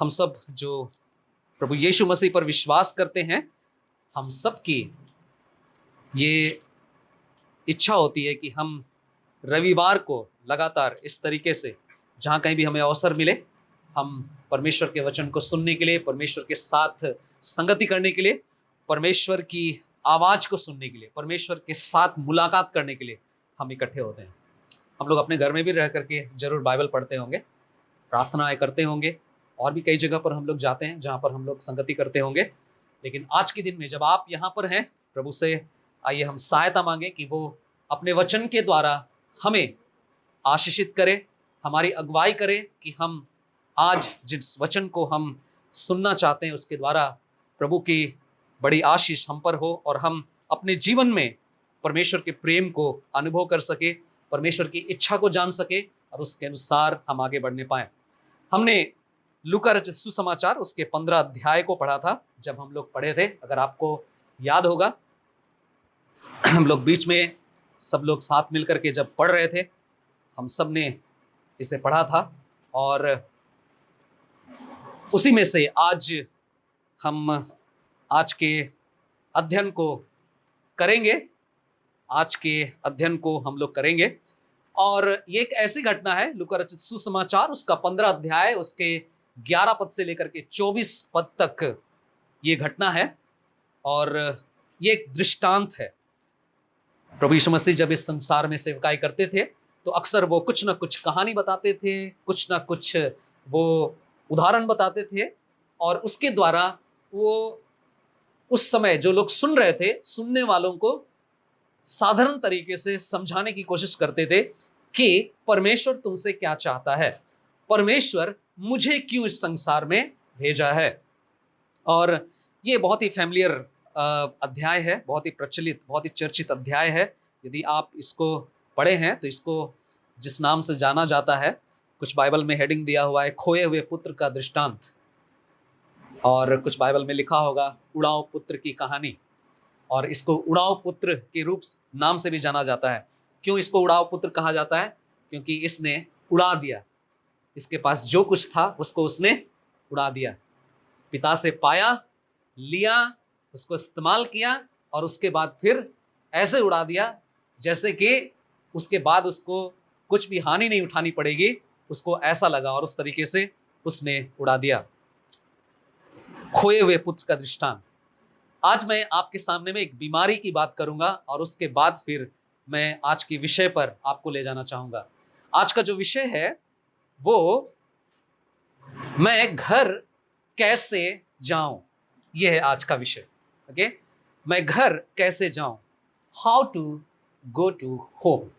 हम सब जो प्रभु यीशु मसीह पर विश्वास करते हैं, हम सब की ये इच्छा होती है कि हम रविवार को लगातार इस तरीके से जहाँ कहीं भी हमें अवसर मिले, हम परमेश्वर के वचन को सुनने के लिए, परमेश्वर के साथ संगति करने के लिए, परमेश्वर की आवाज़ को सुनने के लिए, परमेश्वर के साथ मुलाकात करने के लिए हम इकट्ठे होते हैं। हम लोग अपने घर में भी रह करके जरूर बाइबल पढ़ते होंगे, प्रार्थनाएं करते होंगे, और भी कई जगह पर हम लोग जाते हैं जहाँ पर हम लोग संगति करते होंगे। लेकिन आज के दिन में जब आप यहाँ पर हैं, प्रभु से आइए हम सहायता मांगे कि वो अपने वचन के द्वारा हमें आशीषित करे, हमारी अगुवाई करे कि हम आज जिस वचन को हम सुनना चाहते हैं उसके द्वारा प्रभु की बड़ी आशीष हम पर हो और हम अपने जीवन में परमेश्वर के प्रेम को अनुभव कर सके, परमेश्वर की इच्छा को जान सके और उसके अनुसार हम आगे बढ़ने पाए। हमने लूका रचित सुसमाचार उसके 15 अध्याय को पढ़ा था जब हम लोग पढ़े थे। अगर आपको याद होगा, हम लोग बीच में सब लोग साथ मिलकर के जब पढ़ रहे थे, हम सब ने इसे पढ़ा था और उसी में से आज हम आज के अध्ययन को करेंगे। आज के अध्ययन को हम लोग करेंगे और ये एक ऐसी घटना है, लूका रचित सुसमाचार उसका 15 अध्याय उसके 11 पद से लेकर के 24 पद तक ये घटना है और ये एक दृष्टांत है। प्रभु यीशु मसीह जब इस संसार में सेवकाई करते थे तो अक्सर वो कुछ ना कुछ कहानी बताते थे, कुछ ना कुछ वो उदाहरण बताते थे और उसके द्वारा वो उस समय जो लोग सुन रहे थे, सुनने वालों को साधारण तरीके से समझाने की कोशिश करते थे कि परमेश्वर तुमसे क्या चाहता है, परमेश्वर मुझे क्यों इस संसार में भेजा है। और ये बहुत ही फैमिलियर अध्याय है, बहुत ही प्रचलित, बहुत ही चर्चित अध्याय है। यदि आप इसको पढ़े हैं तो इसको जिस नाम से जाना जाता है, कुछ बाइबल में हेडिंग दिया हुआ है खोए हुए पुत्र का दृष्टांत, और कुछ बाइबल में लिखा होगा उड़ाऊ पुत्र की कहानी, और इसको उड़ाऊ पुत्र के रूप नाम से भी जाना जाता है। क्यों इसको उड़ाऊ पुत्र कहा जाता है? क्योंकि इसने उड़ा दिया, इसके पास जो कुछ था उसको उसने उड़ा दिया, पिता से पाया, लिया, उसको इस्तेमाल किया और उसके बाद फिर ऐसे उड़ा दिया जैसे कि उसके बाद उसको कुछ भी हानि नहीं उठानी पड़ेगी, उसको ऐसा लगा और उस तरीके से उसने उड़ा दिया। खोए हुए पुत्र का दृष्टांत। आज मैं आपके सामने में एक बीमारी की बात करूंगा और उसके बाद फिर मैं आज के विषय पर आपको ले जाना चाहूंगा। आज का जो विषय है वो मैं घर कैसे जाऊं, यह है आज का विषय। ओके, मैं घर कैसे जाऊं, how to go to home,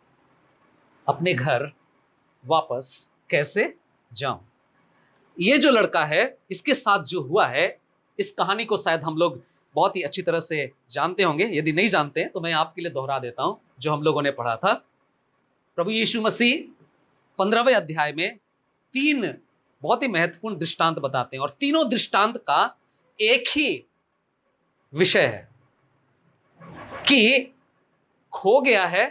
अपने घर वापस कैसे जाऊं। ये जो लड़का है, इसके साथ जो हुआ है, इस कहानी को शायद हम लोग बहुत ही अच्छी तरह से जानते होंगे। यदि नहीं जानते हैं तो मैं आपके लिए दोहरा देता हूं जो हम लोगों ने पढ़ा था। प्रभु यीशु मसीह 15वें अध्याय में 3 बहुत ही महत्वपूर्ण दृष्टांत बताते हैं और तीनों दृष्टांत का एक ही विषय है कि खो गया है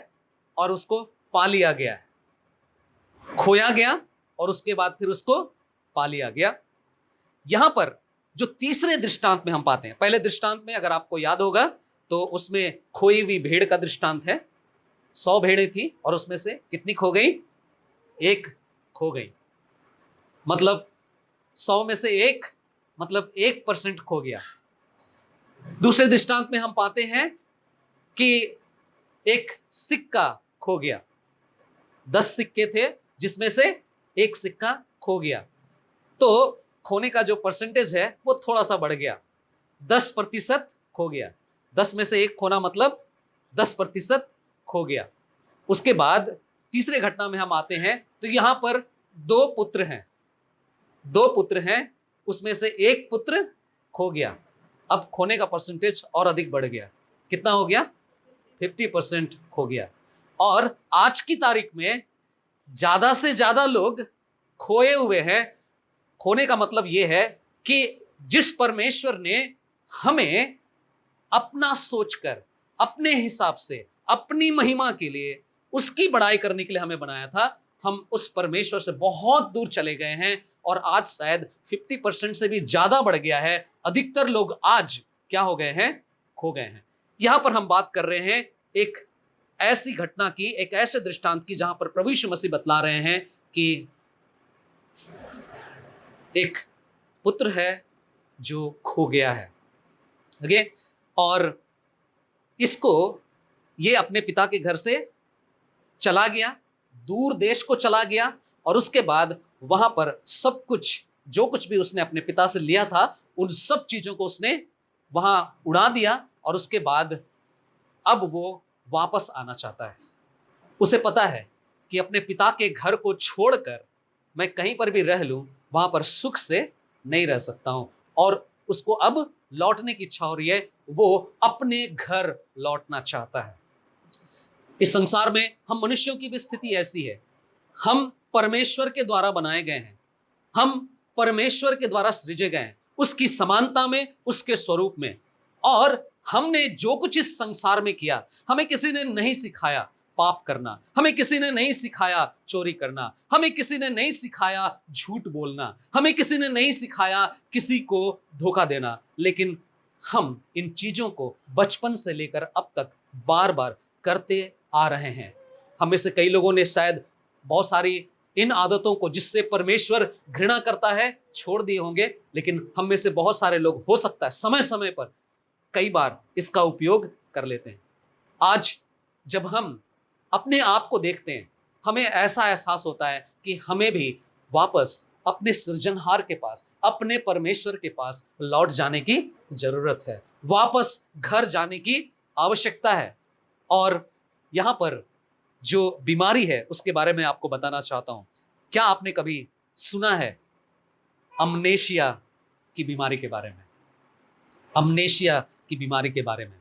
और उसको पा लिया गया है, खोया गया और उसके बाद फिर उसको पा लिया गया। यहां पर जो तीसरे दृष्टांत में हम पाते हैं, पहले दृष्टांत में अगर आपको याद होगा तो उसमें खोई हुई भेड़ का दृष्टांत है। 100 भेड़ें थी और उसमें से कितनी खो गई? 1 खो गई। मतलब 100 में से 1 मतलब 1% खो गया। दूसरे दृष्टांत में हम पाते हैं कि एक सिक्का खो गया। 10 सिक्के थे जिसमें से 1 सिक्का खो गया, तो खोने का जो परसेंटेज है वो थोड़ा सा बढ़ गया, 10% खो गया। 10 में से 1 खोना मतलब 10% खो गया। उसके बाद तीसरे घटना में हम आते हैं तो यहां पर 2 पुत्र हैं, 2 पुत्र हैं, उसमें से 1 पुत्र खो गया। अब खोने का परसेंटेज और अधिक बढ़ गया, कितना हो गया? 50% खो गया। और आज की तारीख में ज्यादा से ज्यादा लोग खोए हुए हैं। खोने का मतलब यह है कि जिस परमेश्वर ने हमें अपना सोचकर, अपने हिसाब से, अपनी महिमा के लिए, उसकी बड़ाई करने के लिए हमें बनाया था, हम उस परमेश्वर से बहुत दूर चले गए हैं और आज शायद 50% से भी ज्यादा बढ़ गया है। अधिकतर लोग आज क्या हो गए हैं? खो गए हैं। यहां पर हम बात कर रहे हैं एक ऐसी घटना की, एक ऐसे दृष्टांत की जहां पर प्रभु यीशु मसीह बतला रहे हैं कि एक पुत्र है जो खो गया है। ओके, और इसको ये अपने पिता के घर से चला गया, दूर देश को चला गया, और उसके बाद वहां पर सब कुछ, जो कुछ भी उसने अपने पिता से लिया था, उन सब चीजों को उसने वहां उड़ा दिया। और उसके बाद अब वो वापस आना चाहता है। उसे पता है कि अपने पिता के घर को छोड़कर मैं कहीं पर भी रह लूं, वहां पर सुख से नहीं रह सकता हूं, और उसको अब लौटने की इच्छा हो रही है। वो अपने घर लौटना चाहता है। इस संसार में हम मनुष्यों की भी स्थिति ऐसी है। हम परमेश्वर के द्वारा बनाए गए हैं, हम परमेश्वर के द्वारा सृजे गए हैं, उसकी समानता में, उसके स्वरूप में। और हमने जो कुछ इस संसार में किया, हमें किसी ने नहीं सिखाया पाप करना, हमें किसी ने नहीं सिखाया चोरी करना, हमें किसी ने नहीं सिखाया झूठ बोलना, हमें किसी ने नहीं सिखाया किसी को धोखा देना। लेकिन हम इन चीजों को बचपन से लेकर अब तक बार बार करते आ रहे हैं। हम में से कई लोगों ने शायद बहुत सारी इन आदतों को, जिससे परमेश्वर घृणा करता है, छोड़ दिए होंगे। लेकिन हम में से बहुत सारे लोग, हो सकता है समय समय पर कई बार इसका उपयोग कर लेते हैं। आज जब हम अपने आप को देखते हैं, हमें ऐसा एहसास होता है कि हमें भी वापस अपने सृजनहार के पास, अपने परमेश्वर के पास लौट जाने की जरूरत है, वापस घर जाने की आवश्यकता है। और यहां पर जो बीमारी है उसके बारे में आपको बताना चाहता हूं। क्या आपने कभी सुना है अमनेशिया की बीमारी के बारे में? अमनेशिया की बीमारी के बारे में,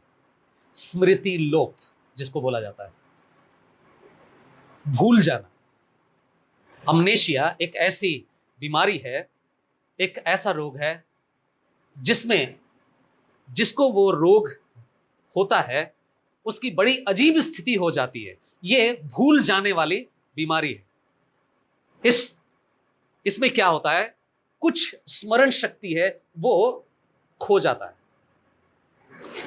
स्मृति लोप जिसको बोला जाता है, भूल जाना। अमनेशिया एक ऐसी बीमारी है, एक ऐसा रोग है जिसको वो रोग होता है, उसकी बड़ी अजीब स्थिति हो जाती है। ये भूल जाने वाली बीमारी है। इसमें क्या होता है, कुछ स्मरण शक्ति है वो खो जाता है,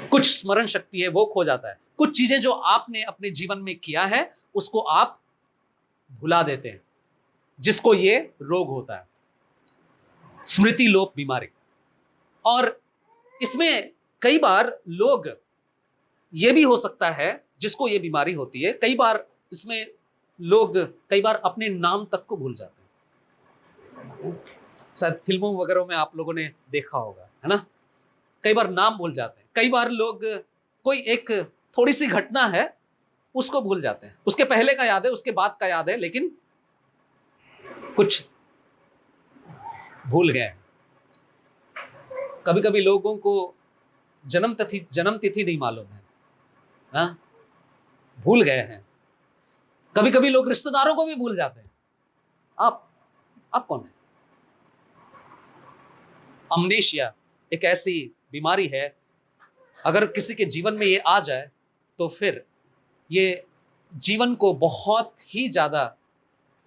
कुछ स्मरण शक्ति है वो खो जाता है। कुछ चीजें जो आपने अपने जीवन में किया है उसको आप भुला देते हैं, जिसको ये रोग होता है, स्मृति लोप बीमारी। और इसमें कई बार लोग, ये भी हो सकता है जिसको ये बीमारी होती है, कई बार इसमें लोग कई बार अपने नाम तक को भूल जाते हैं। शायद फिल्मों वगैरह में आप लोगों ने देखा होगा, है ना? कई बार नाम भूल जाते हैं। कई बार लोग कोई एक थोड़ी सी घटना है उसको भूल जाते हैं, उसके पहले का याद है, उसके बाद का याद है, लेकिन कुछ भूल गए। कभी कभी लोगों को जन्म तिथि नहीं मालूम है, हाँ? भूल गए हैं। कभी कभी लोग रिश्तेदारों को भी भूल जाते हैं। आप कौन है? अमनेशिया एक ऐसी बीमारी है, अगर किसी के जीवन में ये आ जाए तो फिर ये जीवन को बहुत ही ज्यादा,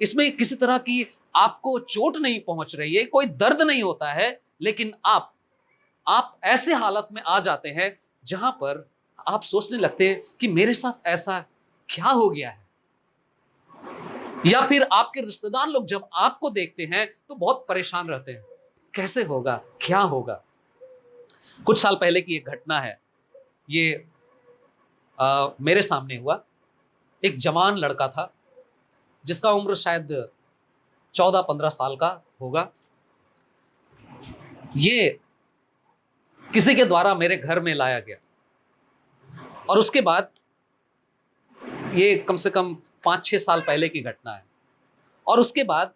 इसमें किसी तरह की आपको चोट नहीं पहुंच रही है, कोई दर्द नहीं होता है, लेकिन आप ऐसे हालत में आ जाते हैं जहां पर आप सोचने लगते हैं कि मेरे साथ ऐसा क्या हो गया है। या फिर आपके रिश्तेदार लोग जब आपको देखते हैं तो बहुत परेशान रहते हैं, कैसे होगा, क्या होगा। कुछ साल पहले की एक घटना है, ये मेरे सामने हुआ। एक जवान लड़का था जिसका उम्र शायद 14-15 साल का होगा। ये किसी के द्वारा मेरे घर में लाया गया, और उसके बाद ये कम से कम 5-6 साल पहले की घटना है। और उसके बाद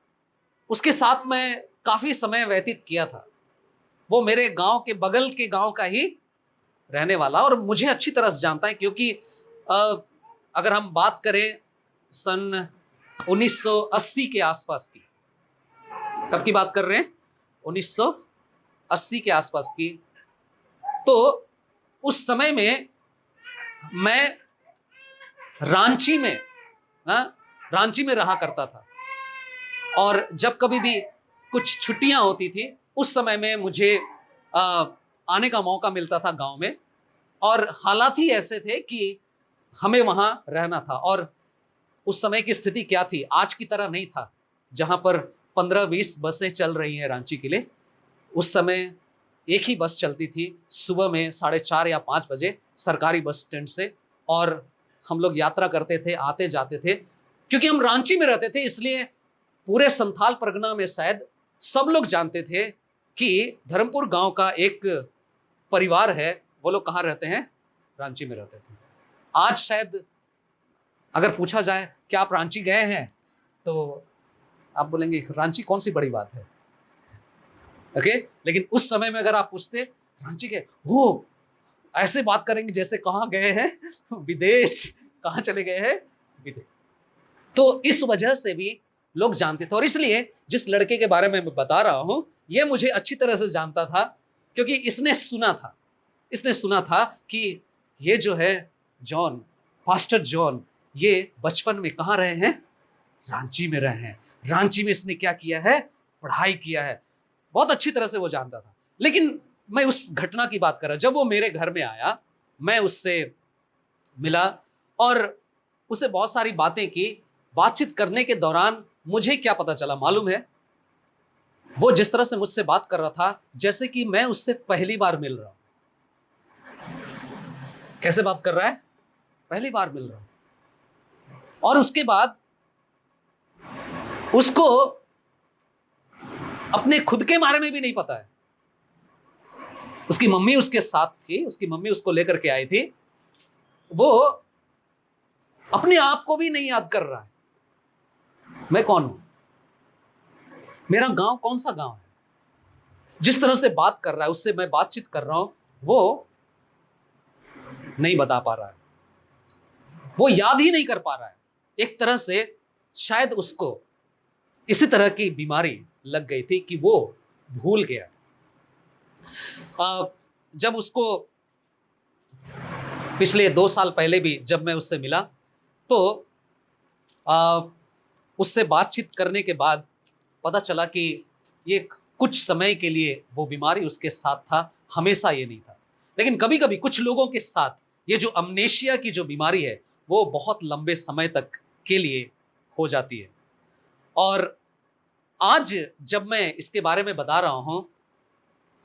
उसके साथ मैं काफी समय व्यतीत किया था। वो मेरे गांव के बगल के गांव का ही रहने वाला, और मुझे अच्छी तरह से जानता है, क्योंकि अगर हम बात करें सन 1980 के आसपास की, कब की बात कर रहे हैं? 1980 के आसपास की। तो उस समय में मैं रांची में रहा करता था, और जब कभी भी कुछ छुट्टियां होती थी, उस समय में मुझे आने का मौका मिलता था गांव में। और हालात ही ऐसे थे कि हमें वहां रहना था। और उस समय की स्थिति क्या थी, आज की तरह नहीं था जहां पर 15-20 बसें चल रही हैं रांची के लिए। उस समय एक ही बस चलती थी सुबह में 4:30 या 5 बजे सरकारी बस स्टैंड से, और हम लोग यात्रा करते थे, आते जाते थे। क्योंकि हम रांची में रहते थे, इसलिए पूरे संथाल परगना में शायद सब लोग जानते थे कि धर्मपुर गांव का एक परिवार है, वो लोग कहाँ रहते हैं, रांची में रहते थे। आज शायद अगर पूछा जाए कि आप रांची गए हैं, तो आप बोलेंगे रांची कौन सी बड़ी बात है, ओके। लेकिन उस समय में अगर आप पूछते रांची गए, वो ऐसे बात करेंगे जैसे कहाँ गए हैं, विदेश, कहाँ चले गए हैं, विदेश। तो इस वजह से भी लोग जानते थे। और इसलिए जिस लड़के के बारे में मैं बता रहा हूं, ये मुझे अच्छी तरह से जानता था, क्योंकि इसने सुना था कि ये जो है जॉन, पास्टर जॉन, ये बचपन में कहाँ रहे हैं, रांची में रहे हैं। रांची में इसने क्या किया है, पढ़ाई किया है। बहुत अच्छी तरह से वो जानता था। लेकिन मैं उस घटना की बात कर रहा, जब वो मेरे घर में आया, मैं उससे मिला और उससे बहुत सारी बातें की। बातचीत करने के दौरान मुझे क्या पता चला मालूम है, वो जिस तरह से मुझसे बात कर रहा था जैसे कि मैं उससे पहली बार मिल रहा हूं। कैसे बात कर रहा है, पहली बार मिल रहा हूं। और उसके बाद उसको अपने खुद के बारे में भी नहीं पता है। उसकी मम्मी उसके साथ थी, उसकी मम्मी उसको लेकर के आई थी। वो अपने आप को भी नहीं याद कर रहा है, मैं कौन हूं, मेरा गांव कौन सा गांव है। जिस तरह से बात कर रहा है, उससे मैं बातचीत कर रहा हूं, वो नहीं बता पा रहा है, वो याद ही नहीं कर पा रहा है। एक तरह से शायद उसको इसी तरह की बीमारी लग गई थी कि वो भूल गया। जब उसको पिछले 2 साल पहले भी जब मैं उससे मिला, तो उससे बातचीत करने के बाद पता चला कि ये कुछ समय के लिए वो बीमारी उसके साथ था, हमेशा ये नहीं था। लेकिन कभी कभी कुछ लोगों के साथ ये जो अमनेशिया की जो बीमारी है, वो बहुत लंबे समय तक के लिए हो जाती है। और आज जब मैं इसके बारे में बता रहा हूं,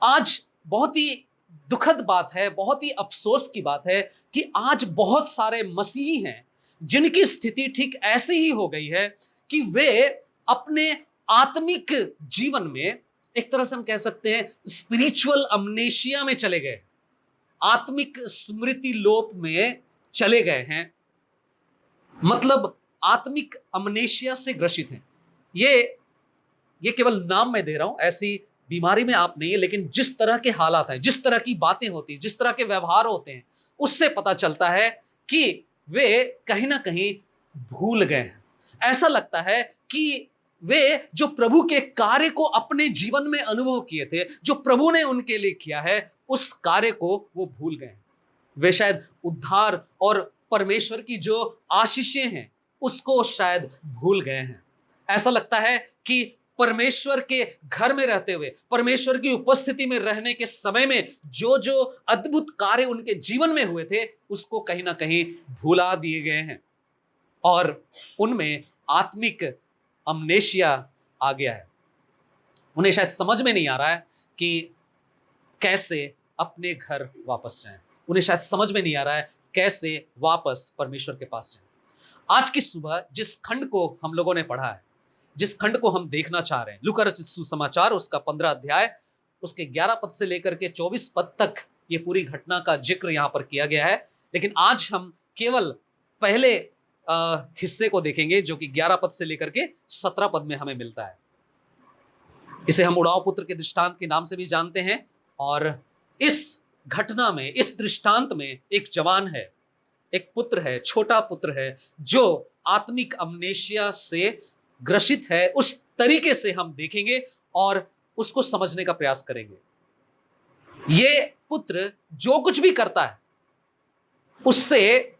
आज बहुत ही दुखद बात है, बहुत ही अफसोस की बात है कि आज बहुत सारे मसीही हैं जिनकी स्थिति ठीक ऐसी ही हो गई है कि वे अपने आत्मिक जीवन में, एक तरह से हम कह सकते हैं, स्पिरिचुअल अमनेशिया में चले गए, आत्मिक स्मृति लोप में चले गए हैं। मतलब आत्मिक अमनेशिया से ग्रसित हैं। ये केवल नाम मैं दे रहा हूं, ऐसी बीमारी में आप नहीं है, लेकिन जिस तरह के हालात हैं, जिस तरह की बातें होती हैं, जिस तरह के व्यवहार होते हैं, उससे पता चलता है कि वे कहीं ना कहीं भूल गए हैं। ऐसा लगता है कि वे जो प्रभु के कार्य को अपने जीवन में अनुभव किए थे, जो प्रभु ने उनके लिए किया है, उस कार्य को वो भूल गए हैं। वे शायद उद्धार और परमेश्वर की जो आशीषें हैं उसको शायद भूल गए हैं। ऐसा लगता है कि परमेश्वर के घर में रहते हुए, परमेश्वर की उपस्थिति में रहने के समय में जो जो अद्भुत कार्य उनके जीवन में हुए थे, उसको कहीं ना कहीं भुला दिए गए हैं और उनमें आत्मिक अमनेशिया आ गया है। उन्हें शायद समझ में नहीं आ रहा है कि कैसे अपने घर वापस जाएं। उन्हें शायद समझ में नहीं आ रहा है कैसे वापस परमेश्वर के पास जाएं। आज की सुबह जिस खंड को हम लोगों ने पढ़ा है, जिस खंड को हम देखना चाह रहे हैं, लूका रचित सुसमाचार उसका 15 अध्याय, उसके 11 पद से लेकर के 24 पद तक ये पूरी घटना का जिक्र यहां पर किया गया है। लेकिन आज हम केवल पहले हिस्से को देखेंगे, जो कि 11 पद से लेकर के 17 पद में हमें मिलता है। इसे हम उड़ाव पुत्र के दृष्टांत के नाम से भी जानते हैं। और इस घटना में, इस दृष्टांत में एक जवान है, एक पुत्र है, छोटा पुत्र है, जो आत्मिक अमनेशिया से ग्रसित है। उस तरीके से हम देखेंगे और उसको समझने का प्रयास करेंगे। ये पुत्र जो कुछ भी करता है, उससे,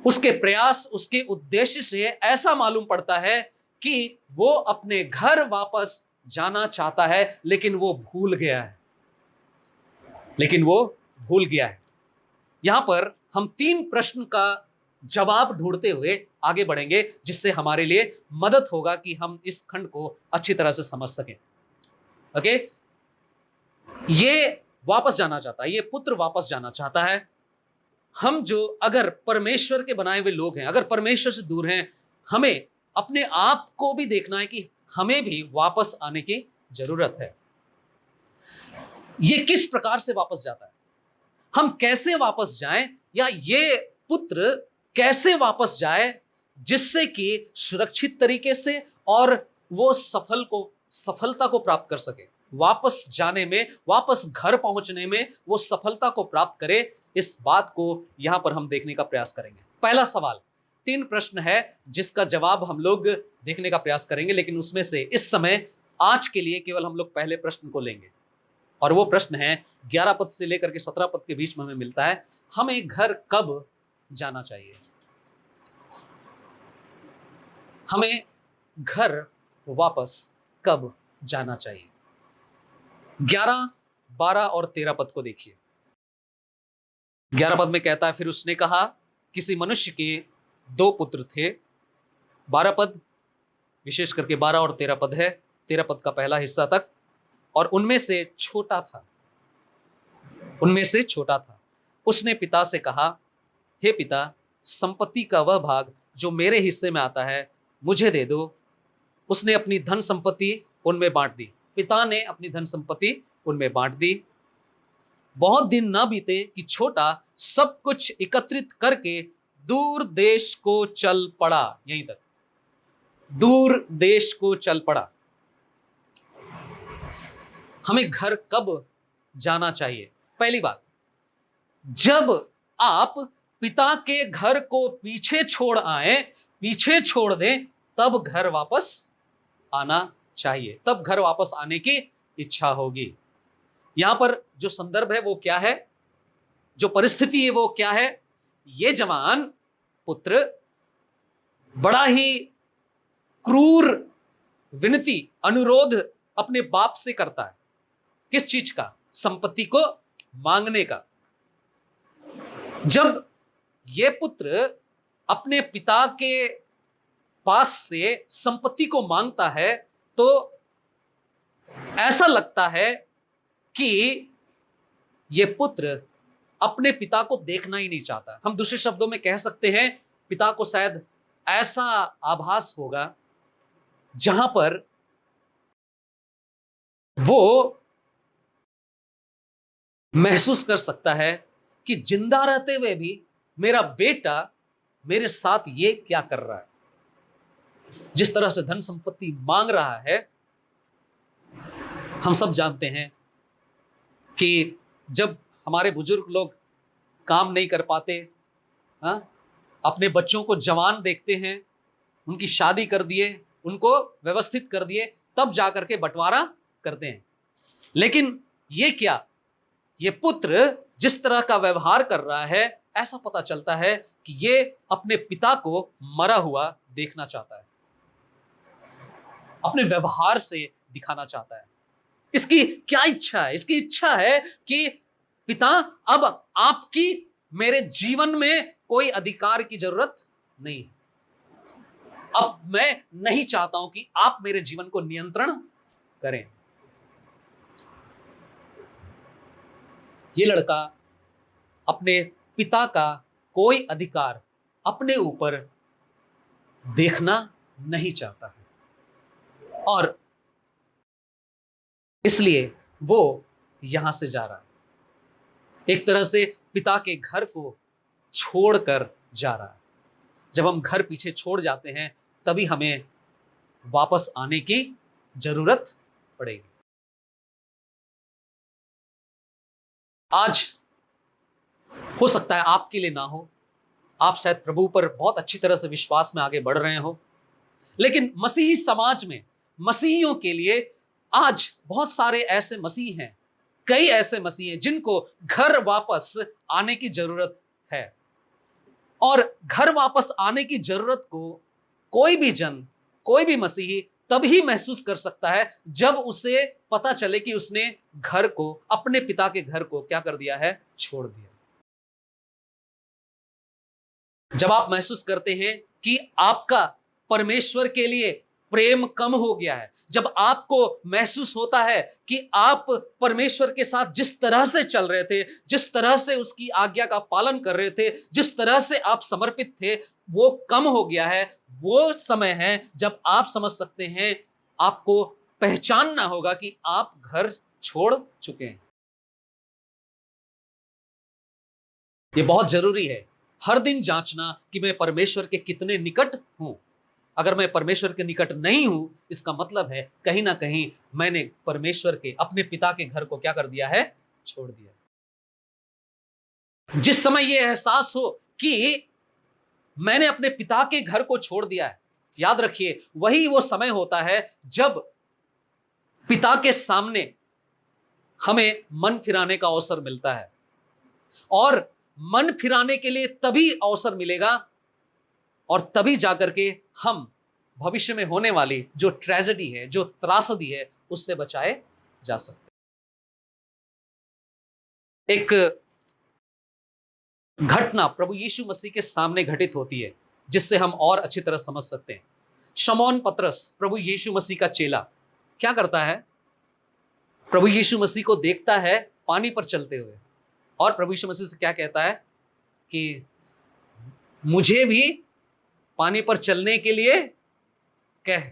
उसके प्रयास, उसके उद्देश्य से ऐसा मालूम पड़ता है कि वो अपने घर वापस जाना चाहता है, लेकिन वो भूल गया है, यहां पर हम 3 प्रश्न का जवाब ढूंढते हुए आगे बढ़ेंगे, जिससे हमारे लिए मदद होगा कि हम इस खंड को अच्छी तरह से समझ सकें। ओके, ये वापस जाना चाहता है, ये पुत्र वापस जाना चाहता है। हम जो अगर परमेश्वर के बनाए हुए लोग हैं, अगर परमेश्वर से दूर हैं, हमें अपने आप को भी देखना है कि हमें भी वापस आने की जरूरत है। ये किस प्रकार से वापस जाता है, हम कैसे वापस जाएं, या ये पुत्र कैसे वापस जाए जिससे कि सुरक्षित तरीके से और वो सफलता को प्राप्त कर सके, वापस जाने में, वापस घर पहुंचने में वो सफलता को प्राप्त करे। इस बात को यहां पर हम देखने का प्रयास करेंगे। पहला सवाल, 3 प्रश्न है जिसका जवाब हम लोग देखने का प्रयास करेंगे, लेकिन उसमें से इस समय आज के लिए केवल हम लोग पहले प्रश्न को लेंगे, और वो प्रश्न है 11 पद से लेकर के 17 पद के बीच में हमें मिलता है, हमें घर कब जाना चाहिए, हमें घर वापस कब जाना चाहिए। 11, 12 और 13 पद को देखिए। 11 पद में कहता है, फिर उसने कहा, किसी मनुष्य के 2 पुत्र थे। 12 पद, विशेष करके 12 और 13 पद है, 13 पद का पहला हिस्सा तक, और उनमें से छोटा था। उसने पिता से कहा, हे पिता, संपत्ति का वह भाग जो मेरे हिस्से में आता है मुझे दे दो। उसने अपनी धन संपत्ति उनमें बांट दी। पिता ने अपनी धन संपत्ति उनमें बांट दी। बहुत दिन ना बीते कि छोटा सब कुछ एकत्रित करके दूर देश को चल पड़ा। यहीं तक, दूर देश को चल पड़ा। हमें घर कब जाना चाहिए? पहली बात, जब आप पिता के घर को पीछे छोड़ दें, तब घर वापस आना चाहिए, तब घर वापस आने की इच्छा होगी। यहां पर जो संदर्भ है वो क्या है, जो परिस्थिति है वो क्या है? ये जवान पुत्र बड़ा ही क्रूर विनती, अनुरोध अपने बाप से करता है। किस चीज का? संपत्ति को मांगने का। जब ये पुत्र अपने पिता के पास से संपत्ति को मांगता है, तो ऐसा लगता है कि ये पुत्र अपने पिता को देखना ही नहीं चाहता। हम दूसरे शब्दों में कह सकते हैं, पिता को शायद ऐसा आभास होगा जहां पर वो महसूस कर सकता है कि जिंदा रहते हुए भी मेरा बेटा मेरे साथ ये क्या कर रहा है। जिस तरह से धन संपत्ति मांग रहा है, हम सब जानते हैं कि जब हमारे बुजुर्ग लोग काम नहीं कर पाते, अपने बच्चों को जवान देखते हैं, उनकी शादी कर दिए, उनको व्यवस्थित कर दिए, तब जाकर के बंटवारा करते हैं। लेकिन ये क्या, ये पुत्र जिस तरह का व्यवहार कर रहा है, ऐसा पता चलता है कि ये अपने पिता को मरा हुआ देखना चाहता है, अपने व्यवहार से दिखाना चाहता है। इसकी क्या इच्छा है? इसकी इच्छा है कि पिता, अब आपकी मेरे जीवन में कोई अधिकार की जरूरत नहीं है। अब मैं नहीं चाहता हूं कि आप मेरे जीवन को नियंत्रण करें। ये लड़का अपने पिता का कोई अधिकार अपने ऊपर देखना नहीं चाहता है, और इसलिए वो यहां से जा रहा है। एक तरह से पिता के घर को छोड़कर जा रहा है। जब हम घर पीछे छोड़ जाते हैं, तभी हमें वापस आने की जरूरत पड़ेगी। आज हो सकता है आपके लिए ना हो, आप शायद प्रभु पर बहुत अच्छी तरह से विश्वास में आगे बढ़ रहे हो, लेकिन मसीही समाज में मसीहियों के लिए आज बहुत सारे ऐसे मसीह हैं, कई ऐसे मसीह हैं जिनको घर वापस आने की जरूरत है। और घर वापस आने की जरूरत को कोई भी मसीही तभी महसूस कर सकता है जब उसे पता चले कि उसने घर को, अपने पिता के घर को क्या कर दिया है, छोड़ दिया। जब आप महसूस करते हैं कि आपका परमेश्वर के लिए प्रेम कम हो गया है, जब आपको महसूस होता है कि आप परमेश्वर के साथ जिस तरह से चल रहे थे, जिस तरह से उसकी आज्ञा का पालन कर रहे थे, जिस तरह से आप समर्पित थे, वो कम हो गया है, वो समय है जब आप समझ सकते हैं, आपको पहचानना होगा कि आप घर छोड़ चुके हैं। ये बहुत जरूरी है, हर दिन जांचना कि मैं परमेश्वर के कितने निकट हूं। अगर मैं परमेश्वर के निकट नहीं हूं, इसका मतलब है कहीं ना कहीं मैंने परमेश्वर के, अपने पिता के घर को क्या कर दिया है, छोड़ दिया। जिस समय यह एहसास हो कि मैंने अपने पिता के घर को छोड़ दिया है, याद रखिए वही वो समय होता है जब पिता के सामने हमें मन फिराने का अवसर मिलता है। और मन फिराने के लिए तभी अवसर मिलेगा और तभी जाकर के हम भविष्य में होने वाली जो ट्रेजेडी है, जो त्रासदी है, उससे बचाए जा सकते हैं। एक घटना प्रभु यीशु मसीह के सामने घटित होती है जिससे हम और अच्छी तरह समझ सकते हैं। शमौन पतरस, प्रभु यीशु मसीह का चेला, क्या करता है, प्रभु यीशु मसीह को देखता है पानी पर चलते हुए और प्रभु यीशु मसीह से क्या कहता है कि मुझे भी पानी पर चलने के लिए कह,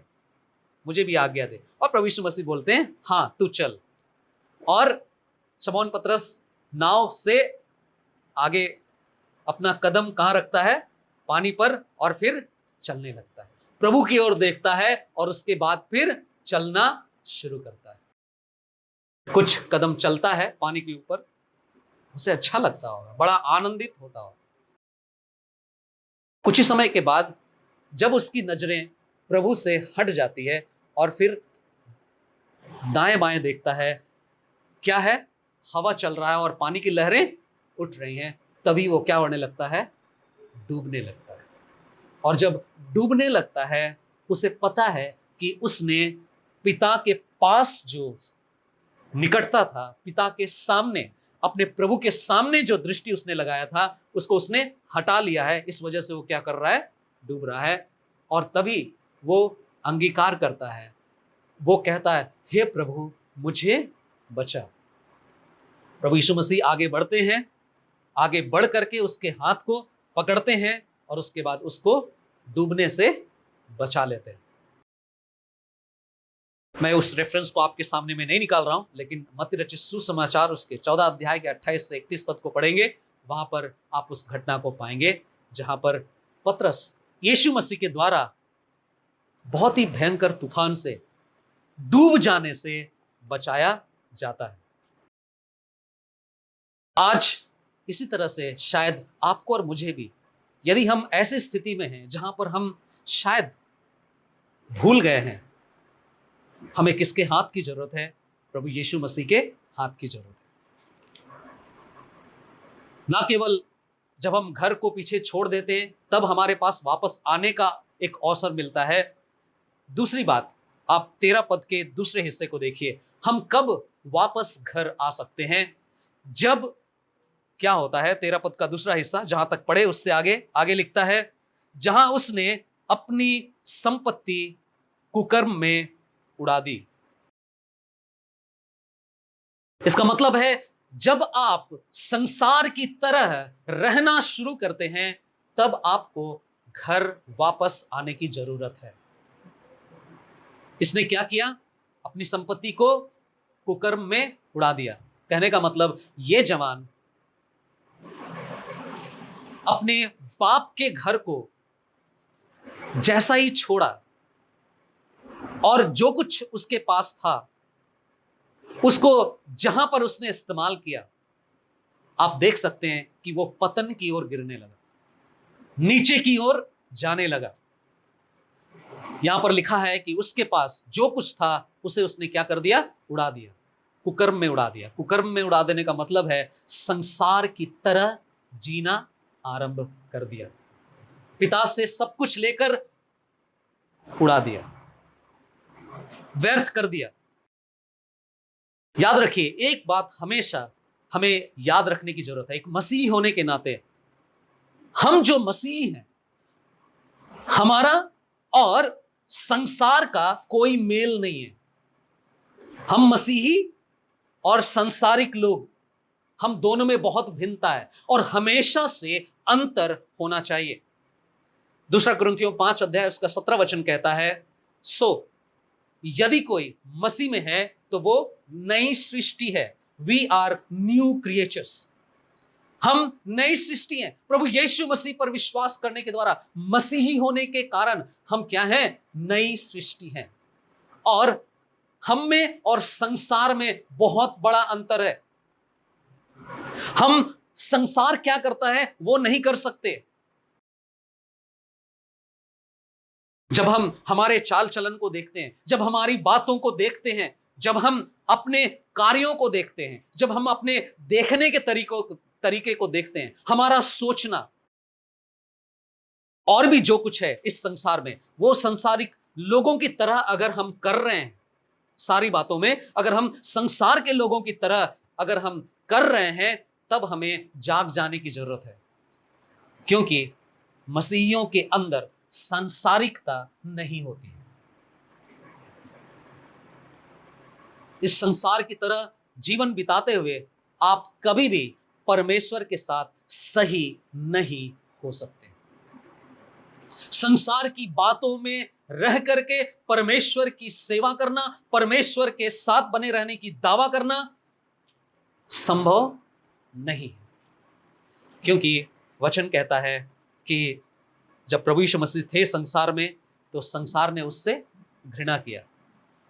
मुझे भी आज्ञा दे। और प्रभु यीशु मसीह बोलते हैं हाँ तू चल। और शमौन पतरस नाव से आगे अपना कदम कहां रखता है, पानी पर, और फिर चलने लगता है, प्रभु की ओर देखता है और उसके बाद फिर चलना शुरू करता है। कुछ कदम चलता है पानी के ऊपर, उसे अच्छा लगता होगा, बड़ा आनंदित होता होगा। कुछ ही समय के बाद जब उसकी नजरें प्रभु से हट जाती है और फिर दाएं बाएं देखता है, क्या है, हवा चल रहा है और पानी की लहरें उठ रही हैं, तभी वो क्या होने लगता है, डूबने लगता है। और जब डूबने लगता है उसे पता है कि उसने पिता के पास जो निकटता था, पिता के सामने, अपने प्रभु के सामने जो दृष्टि उसने लगाया था, उसको उसने हटा लिया है। इस वजह से वो क्या कर रहा है, डूब रहा है। और तभी वो अंगीकार करता है, वो कहता है हे प्रभु मुझे बचा। प्रभु यीशु मसीह आगे बढ़ते हैं, आगे बढ़ करके उसके हाथ को पकड़ते हैं और उसके बाद उसको डूबने से बचा लेते हैं। मैं उस रेफरेंस को आपके सामने में नहीं निकाल रहा हूं, लेकिन मत्ती रचित सुसमाचार उसके 14 अध्याय के 28 से 31 पद को पढ़ेंगे, वहां पर आप उस घटना को पाएंगे जहां पर पतरस यीशु मसीह के द्वारा बहुत ही भयंकर तूफान से डूब जाने से बचाया जाता है। आज इसी तरह से शायद आपको और मुझे भी, यदि हम ऐसी स्थिति में हैं जहां पर हम शायद भूल गए हैं हमें किसके हाथ की जरूरत है, प्रभु यीशु मसीह के हाथ की जरूरत है। ना केवल जब हम घर को पीछे छोड़ देते हैं तब हमारे पास वापस आने का एक अवसर मिलता है। दूसरी बात, आप 13 पद के दूसरे हिस्से को देखिए, हम कब वापस घर आ सकते हैं, जब क्या होता है, 13 पद का दूसरा हिस्सा जहां तक पढ़े उससे आगे आगे लिखता है, जहां उसने अपनी संपत्ति कुकर्म में उड़ा दी। इसका मतलब है जब आप संसार की तरह रहना शुरू करते हैं तब आपको घर वापस आने की जरूरत है। इसने क्या किया, अपनी संपत्ति को कुकर्म में उड़ा दिया। कहने का मतलब यह जवान अपने बाप के घर को जैसा ही छोड़ा और जो कुछ उसके पास था उसको जहां पर उसने इस्तेमाल किया, आप देख सकते हैं कि वो पतन की ओर गिरने लगा, नीचे की ओर जाने लगा। यहां पर लिखा है कि उसके पास जो कुछ था उसे उसने क्या कर दिया, उड़ा दिया, कुकर्म में उड़ा दिया। कुकर्म में उड़ा देने का मतलब है संसार की तरह जीना आरंभ कर दिया, पिता से सब कुछ लेकर उड़ा दिया। व्यर्थ कर दिया। याद रखिए, एक बात हमेशा हमें याद रखने की जरूरत है, एक मसीह होने के नाते हम जो मसीह हैं, हमारा और संसार का कोई मेल नहीं है। हम मसीही और सांसारिक लोग, हम दोनों में बहुत भिन्नता है और हमेशा से अंतर होना चाहिए। दूसरा कुरिन्थियों 5 अध्याय उसका 17 वचन कहता है, सो यदि कोई मसीह में है तो वो नई सृष्टि है। We are new creatures. हम नई सृष्टि हैं। प्रभु यीशु मसीह पर विश्वास करने के द्वारा, मसीही होने के कारण हम क्या हैं? नई सृष्टि हैं। और हम में और संसार में बहुत बड़ा अंतर है। हम संसार क्या करता है वो नहीं कर सकते। जब हम हमारे चाल चलन को देखते हैं, जब हमारी बातों को देखते हैं, जब हम अपने कार्यों को देखते हैं, जब हम अपने देखने के तरीके को देखते हैं, हमारा सोचना और भी जो कुछ है इस संसार में, वो संसारिक लोगों की तरह अगर हम कर रहे हैं, सारी बातों में अगर हम संसार के लोगों की तरह अगर हम कर रहे हैं, तब हमें जाग जाने की जरूरत है। क्योंकि मसीहियों के अंदर सांसारिकता नहीं होती है। इस संसार की तरह जीवन बिताते हुए आप कभी भी परमेश्वर के साथ सही नहीं हो सकते। संसार की बातों में रह करके परमेश्वर की सेवा करना, परमेश्वर के साथ बने रहने की दावा करना संभव नहीं है। क्योंकि वचन कहता है कि जब प्रभु यीशु मसीह थे संसार में, तो संसार ने उससे घृणा किया।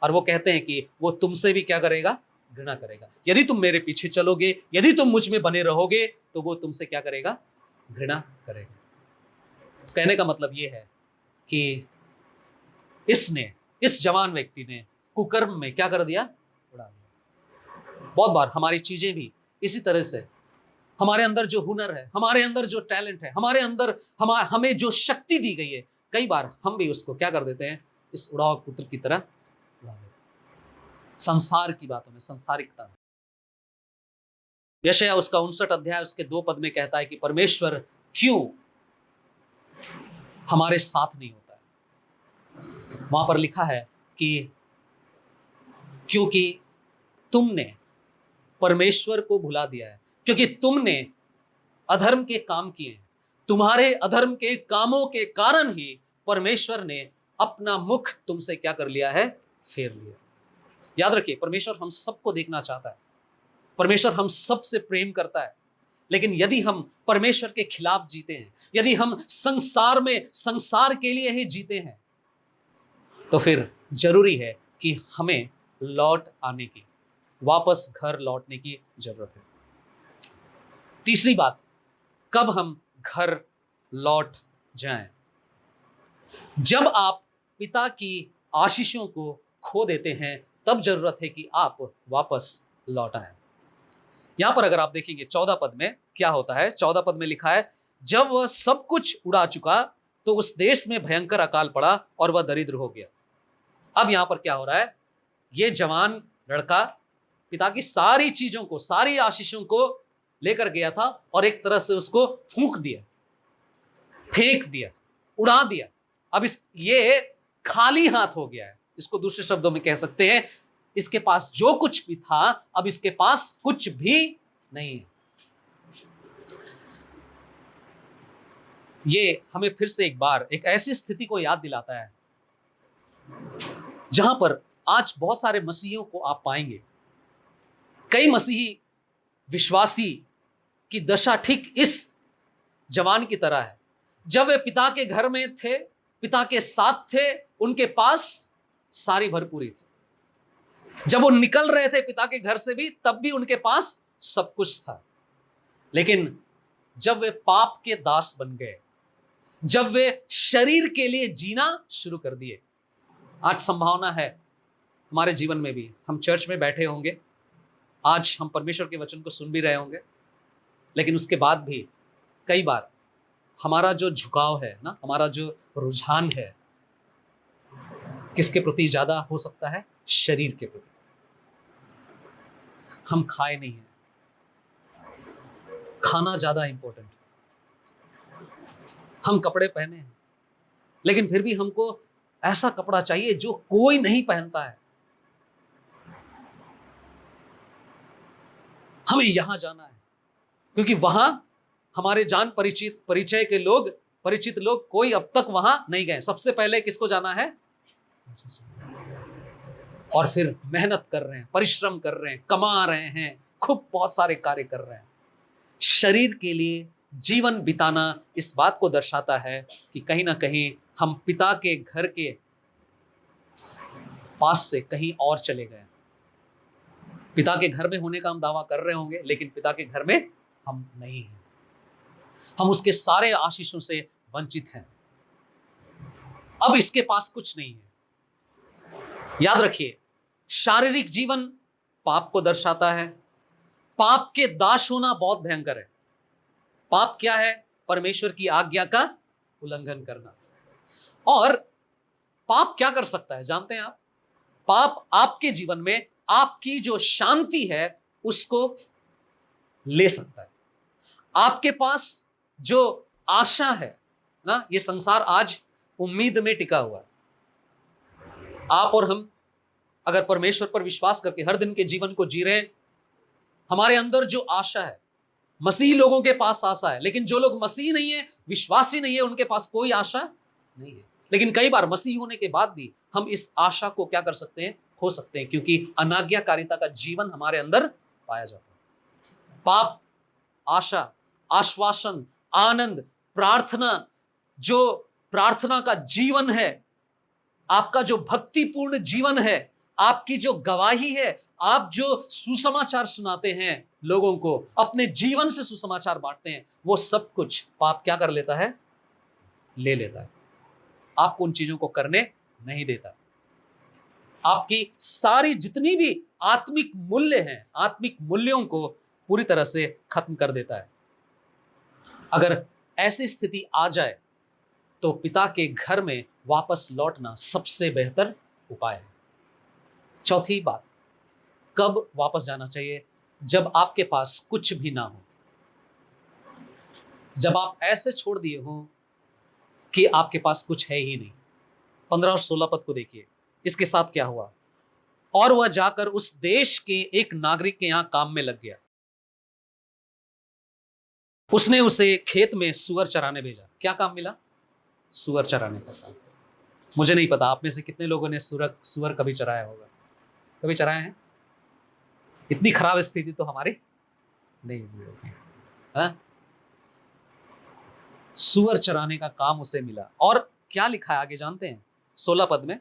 और वो कहते हैं कि वो तुमसे भी क्या करेगा? घृणा करेगा। यदि तुम मेरे पीछे चलोगे, यदि तुम मुझ में बने रहोगे, तो वो तुमसे क्या करेगा? घृणा करेगा। कहने का मतलब ये है कि इस जवान व्यक्ति ने कुकर्म में क्या कर दिया? उड़ा दिया। बहुत बार हमारी चीजें भी इसी तरह से, हमारे अंदर जो हुनर है, हमारे अंदर जो टैलेंट है, हमारे अंदर हमें जो शक्ति दी गई है, कई बार हम भी उसको क्या कर देते हैं? इस उड़ाव पुत्र की तरह उड़ा देते हैं। संसार की बातों में, संसारिकता में। यशायाह उसका 59 अध्याय उसके 2 पद में कहता है कि परमेश्वर क्यों हमारे साथ नहीं होता है। वहां पर लिखा है कि क्योंकि तुमने परमेश्वर को भुला दिया है, क्योंकि तुमने अधर्म के काम किए हैं। तुम्हारे अधर्म के कामों के कारण ही परमेश्वर ने अपना मुख तुमसे क्या कर लिया है? फेर लिया। याद रखिए, परमेश्वर हम सबको देखना चाहता है, परमेश्वर हम सबसे प्रेम करता है। लेकिन यदि हम परमेश्वर के खिलाफ जीते हैं, यदि हम संसार में संसार के लिए ही जीते हैं, तो फिर जरूरी है कि हमें लौट आने की, वापस घर लौटने की जरूरत है। तीसरी बात, कब हम घर लौट जाएं? जब आप पिता की आशीषों को खो देते हैं, तब जरूरत है कि आप वापस लौट आएं। यहां पर अगर आप देखेंगे 14 पद में क्या होता है? 14 पद में लिखा है, जब वह सब कुछ उड़ा चुका तो उस देश में भयंकर अकाल पड़ा और वह दरिद्र हो गया। अब यहां पर क्या हो रहा है? ये जवान लड़का पिता की सारी चीजों को, सारी आशीषों को लेकर गया था और एक तरह से उसको फूंक दिया, फेंक दिया, उड़ा दिया। अब ये खाली हाथ हो गया है। इसको दूसरे शब्दों में कह सकते हैं, इसके पास जो कुछ भी था, अब इसके पास कुछ भी नहीं है। ये हमें फिर से एक बार एक ऐसी स्थिति को याद दिलाता है जहां पर आज बहुत सारे मसीहियों को आप पाएंगे। कई मसीही विश्वासी की दशा ठीक इस जवान की तरह है। जब वे पिता के घर में थे, पिता के साथ थे, उनके पास सारी भरपूरी थी। जब वो निकल रहे थे पिता के घर से भी, तब भी उनके पास सब कुछ था। लेकिन जब वे पाप के दास बन गए, जब वे शरीर के लिए जीना शुरू कर दिए, आज संभावना है हमारे जीवन में भी, हम चर्च में बैठे होंगे, आज हम परमेश्वर के वचन को सुन भी रहे होंगे, लेकिन उसके बाद भी कई बार हमारा जो झुकाव है ना, हमारा जो रुझान है, किसके प्रति ज्यादा हो सकता है? शरीर के प्रति। हम खाए नहीं हैं, खाना ज्यादा इंपॉर्टेंट है। हम कपड़े पहने हैं, लेकिन फिर भी हमको ऐसा कपड़ा चाहिए जो कोई नहीं पहनता है। हमें यहां जाना है क्योंकि वहां हमारे जान परिचय के लोग, परिचित लोग कोई अब तक वहां नहीं गए। सबसे पहले किसको जाना है? और फिर मेहनत कर रहे हैं, परिश्रम कर रहे हैं, कमा रहे हैं, खूब बहुत सारे कार्य कर रहे हैं। शरीर के लिए जीवन बिताना इस बात को दर्शाता है कि कहीं ना कहीं हम पिता के घर के पास से कहीं और चले गए। पिता के घर में होने का हम दावा कर रहे होंगे, लेकिन पिता के घर में हम नहीं हैं। हम उसके सारे आशीषों से वंचित हैं। अब इसके पास कुछ नहीं है। याद रखिए, शारीरिक जीवन पाप को दर्शाता है। पाप के दास होना बहुत भयंकर है। पाप क्या है? परमेश्वर की आज्ञा का उल्लंघन करना। और पाप क्या कर सकता है जानते हैं आप? पाप आपके जीवन में आपकी जो शांति है उसको ले सकता है। आपके पास जो आशा है ना, ये संसार आज उम्मीद में टिका हुआ है। आप और हम अगर परमेश्वर पर विश्वास करके हर दिन के जीवन को जी रहे हैं, हमारे अंदर जो आशा है, मसीही लोगों के पास आशा है, लेकिन जो लोग मसीही नहीं है, विश्वासी नहीं है, उनके पास कोई आशा नहीं है। लेकिन कई बार मसीही होने के बाद भी हम इस आशा को क्या कर सकते हैं? खो सकते हैं, क्योंकि अनाज्ञाकारिता का जीवन हमारे अंदर पाया जाता है। पाप आशा, आश्वासन, आनंद, प्रार्थना, जो प्रार्थना का जीवन है, आपका जो भक्तिपूर्ण जीवन है, आपकी जो गवाही है, आप जो सुसमाचार सुनाते हैं लोगों को, अपने जीवन से सुसमाचार बांटते हैं, वो सब कुछ पाप क्या कर लेता है? ले लेता है। आपको उन चीजों को करने नहीं देता। आपकी सारी जितनी भी आत्मिक मूल्य हैं, आत्मिक मूल्यों को पूरी तरह से खत्म कर देता है। अगर ऐसी स्थिति आ जाए तो पिता के घर में वापस लौटना सबसे बेहतर उपाय है। चौथी बात, कब वापस जाना चाहिए? जब आपके पास कुछ भी ना हो, जब आप ऐसे छोड़ दिए हो कि आपके पास कुछ है ही नहीं। 15 और 16 पद को देखिए, इसके साथ क्या हुआ? और वह जाकर उस देश के एक नागरिक के यहां काम में लग गया। उसने उसे खेत में सुअर चराने भेजा। क्या काम मिला? सुअर चराने का काम। मुझे नहीं पता आप में से कितने लोगों ने सुअर कभी चराया होगा। कभी चराए हैं? इतनी खराब स्थिति तो हमारी नहीं हुई होगी। सुअर चराने का काम उसे मिला। और क्या लिखा है आगे जानते हैं? 16 पद में,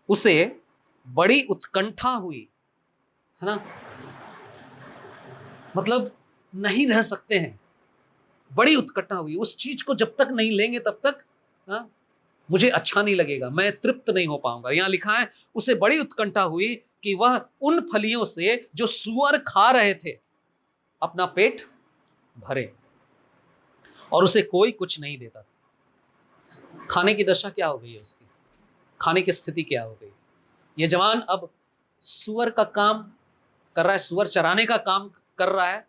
उसे बड़ी उत्कंठा हुई, है ना? मतलब नहीं रह सकते हैं, बड़ी उत्कंठा हुई। उस चीज को जब तक नहीं लेंगे तब तक मुझे अच्छा नहीं लगेगा, मैं तृप्त नहीं हो पाऊंगा। यहां लिखा है, उसे बड़ी उत्कंठा हुई कि वह उन फलियों से जो सुअर खा रहे थे अपना पेट भरे, और उसे कोई कुछ नहीं देता था। खाने की दशा क्या हो गई है उसकी? खाने की स्थिति क्या हो गई? ये जवान अब सुअर का काम कर रहा है, सुअर चराने का काम कर रहा है,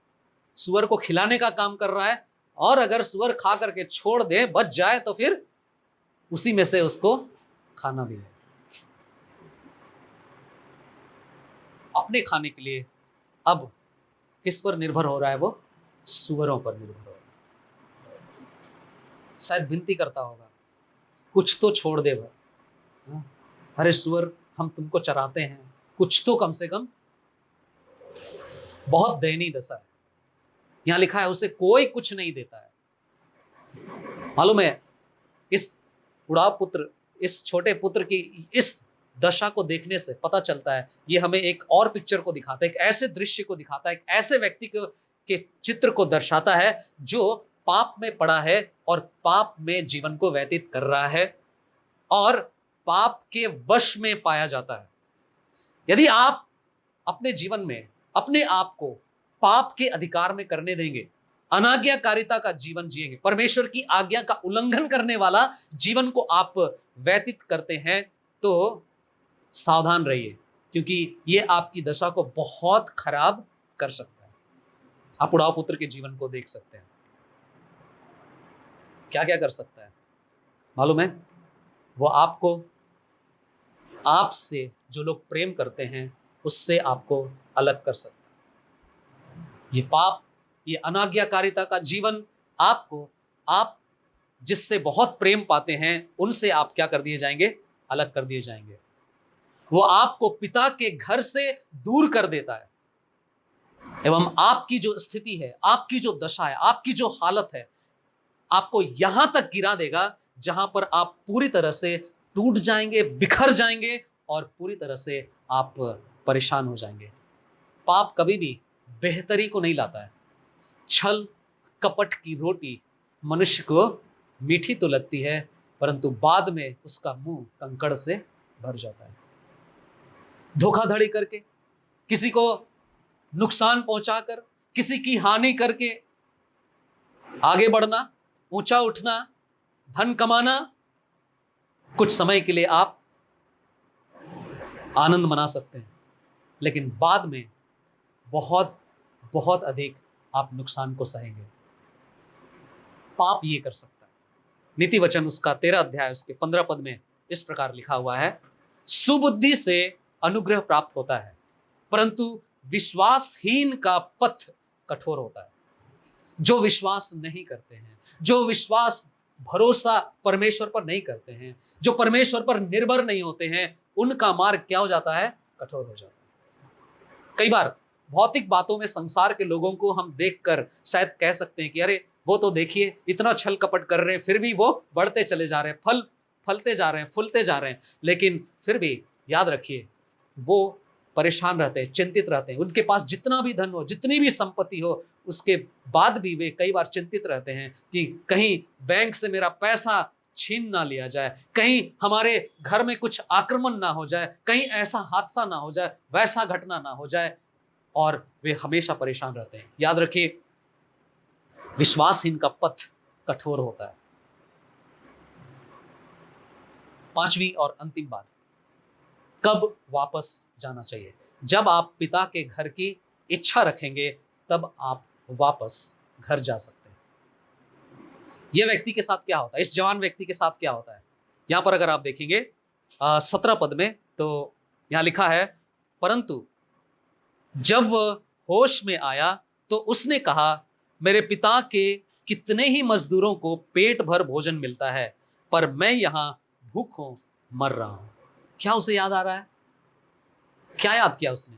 सुअर को खिलाने का काम कर रहा है, और अगर सुअर खा करके छोड़ दे, बच जाए, तो फिर उसी में से उसको खाना भी है। अपने खाने के लिए अब किस पर निर्भर हो रहा है? वो सुअरों पर निर्भर हो रहा है। शायद विनती करता होगा, कुछ तो छोड़ दे भाई। अरे सुअर, हम तुमको चराते हैं, कुछ तो कम से कम। बहुत दयनीय दशा है। यहां लिखा है, उसे कोई कुछ नहीं देता है। मालूम है, इस बुढ़ा पुत्र, इस छोटे पुत्र की इस दशा को देखने से पता चलता है, ये हमें एक और पिक्चर को दिखाता है, एक ऐसे दृश्य को दिखाता है, एक ऐसे व्यक्ति के चित्र को दर्शाता है जो पाप में पड़ा है और पाप में जीवन को व्यतीत कर रहा है और पाप के वश में पाया जाता है। यदि आप अपने जीवन में अपने आप को पाप के अधिकार में करने देंगे, अनाज्ञाकारिता का जीवन जिएंगे, परमेश्वर की आज्ञा का उल्लंघन करने वाला जीवन को आप व्यतीत करते हैं, तो सावधान रहिए, क्योंकि ये आपकी दशा को बहुत खराब कर सकता है। आप उड़ाव पुत्र के जीवन को देख सकते हैं, क्या क्या कर सकता है मालूम है? वो आपको, आपसे जो लोग प्रेम करते हैं उससे आपको अलग कर सकता है। ये पाप, ये अनाज्ञाकारिता का जीवन आपको, आप जिससे बहुत प्रेम पाते हैं उनसे आप क्या कर दिए जाएंगे? अलग कर दिए जाएंगे। वो आपको पिता के घर से दूर कर देता है, एवं आपकी जो स्थिति है, आपकी जो दशा है, आपकी जो हालत है, आपको यहां तक गिरा देगा जहां पर आप पूरी तरह से टूट जाएंगे, बिखर जाएंगे और पूरी तरह से आप परेशान हो जाएंगे। पाप कभी भी बेहतरी को नहीं लाता है। छल कपट की रोटी मनुष्य को मीठी तो लगती है, परंतु बाद में उसका मुंह कंकड़ से भर जाता है। धोखाधड़ी करके, किसी को नुकसान पहुंचाकर, किसी की हानि करके आगे बढ़ना, ऊंचा उठना, धन कमाना, कुछ समय के लिए आप आनंद मना सकते हैं, लेकिन बाद में बहुत बहुत अधिक आप नुकसान को सहेंगे। पाप ये कर सकता है। नीति वचन उसका 13 अध्याय उसके 15 पद में इस प्रकार लिखा हुआ है, सुबुद्धि से अनुग्रह प्राप्त होता है, परंतु विश्वासहीन का पथ कठोर होता है। जो विश्वास नहीं करते हैं, जो विश्वास भरोसा परमेश्वर पर नहीं करते हैं, जो परमेश्वर पर निर्भर नहीं होते हैं, उनका मार्ग क्या हो जाता है? कठोर हो जाता है। कई बार भौतिक बातों में संसार के लोगों को हम देखकर शायद कह सकते हैं कि अरे वो तो देखिए इतना छल कपट कर रहे हैं, फिर भी वो बढ़ते चले जा रहे हैं, फलते जा रहे हैं, फूलते जा रहे हैं। लेकिन फिर भी याद रखिए, वो परेशान रहते हैं, चिंतित रहते हैं। उनके पास जितना भी धन हो, जितनी भी संपत्ति हो, उसके बाद भी वे कई बार चिंतित रहते हैं कि कहीं बैंक से मेरा पैसा छीन ना लिया जाए, कहीं हमारे घर में कुछ आक्रमण ना हो जाए, कहीं ऐसा हादसा ना हो जाए, वैसा घटना ना हो जाए, और वे हमेशा परेशान रहते हैं। याद रखिए, विश्वासहीन का पथ कठोर होता है। पांचवी और अंतिम बात, कब वापस जाना चाहिए? जब आप पिता के घर की इच्छा रखेंगे तब आप वापस घर जा सकते हैं। यह व्यक्ति के साथ क्या होता है, इस जवान व्यक्ति के साथ क्या होता है? यहां पर अगर आप देखेंगे 17 पद में, तो यहां लिखा है, परंतु जब वह होश में आया तो उसने कहा, मेरे पिता के कितने ही मजदूरों को पेट भर भोजन मिलता है, पर मैं यहां भूखों मर रहा हूं। क्या उसे याद आ रहा है? क्या याद किया उसने?